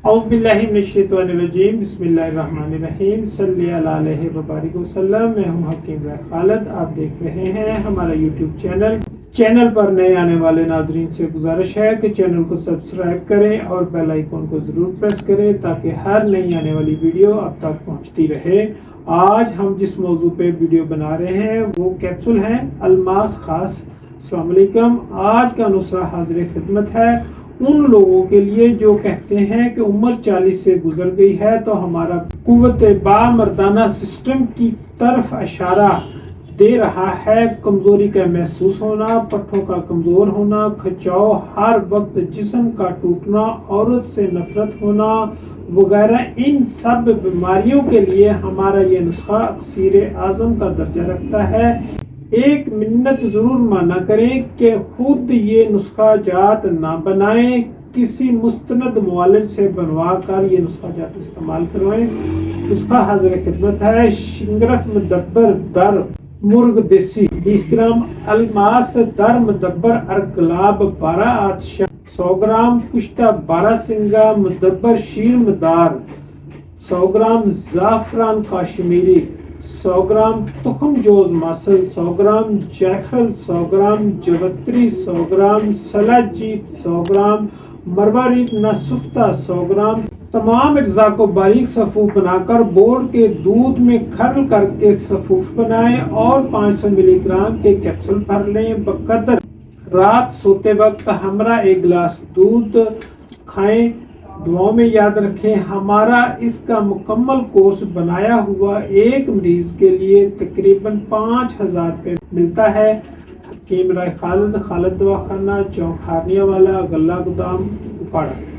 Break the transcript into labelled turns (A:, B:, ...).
A: اعوذ باللہ من الشیطان الرجیم بسم اللہ الرحمن الرحیم صلی اللہ علیہ وبارک وسلم۔ میں ہوں حکیم رائے خالد، آپ دیکھ رہے ہیں ہمارا یوٹیوب چینل پر نئے آنے والے ناظرین سے گزارش ہے کہ چینل کو سبسکرائب کریں اور بیل آئیکن کو ضرور پریس کریں تاکہ ہر نئی آنے والی ویڈیو اب تک پہنچتی رہے۔ آج ہم جس موضوع پہ ویڈیو بنا رہے ہیں وہ کیپسول ہیں الماس خاص۔ السلام علیکم۔ آج کا نسخہ حاضر خدمت ہے ان لوگوں کے لیے جو کہتے ہیں کہ عمر 40 سے گزر گئی ہے تو ہمارا قوت بامردانہ سسٹم کی طرف اشارہ دے رہا ہے۔ کمزوری کا محسوس ہونا، پٹھوں کا کمزور ہونا، کھچاؤ، ہر وقت جسم کا ٹوٹنا، عورت سے نفرت ہونا وغیرہ، ان سب بیماریوں کے لیے ہمارا یہ نسخہ اکسیر اعظم کا درجہ رکھتا ہے۔ ایک منت ضرور مانا کریں کہ خود یہ نسخہ جات نہ بنائیں، کسی مستند معالج سے بنوا کر یہ نسخہ جات استعمال کروائیں۔ نسخہ حاضر خدمت ہے۔ شنگرف مدبر در مرغ دیسی 20 گرام، الماس در مدبر ارگلاب 12 آتشہ 100 گرام، پشتہ 12 سنگا مدبر شیر مدار 100 گرام، زعفران کاشمیری 100 گرام، تخم جوز ماسل 100 گرام، جیفل 100 گرام، جوتری 100 گرام، سلاجیت 100 گرام، مروارید ناسفتہ 100 گرام۔ تمام اجزاء کو باریک صفوف بنا کر بورڈ کے دودھ میں کھرل کر کے صفوف بنائیں اور 500 ملی گرام کے کیپسول بھر لیں۔ بقدر رات سوتے وقت ہمارا 1 گلاس دودھ کھائیں۔ دعاؤں میں یاد رکھیں ہمارا اس کا مکمل کورس بنایا ہوا ایک مریض کے لیے تقریباً 5000 روپے ملتا ہے۔ حکیم رائے خالد، خالد دواخانہ، چوک ہارنیہ والا، گلہ گودام، اپاڑہ۔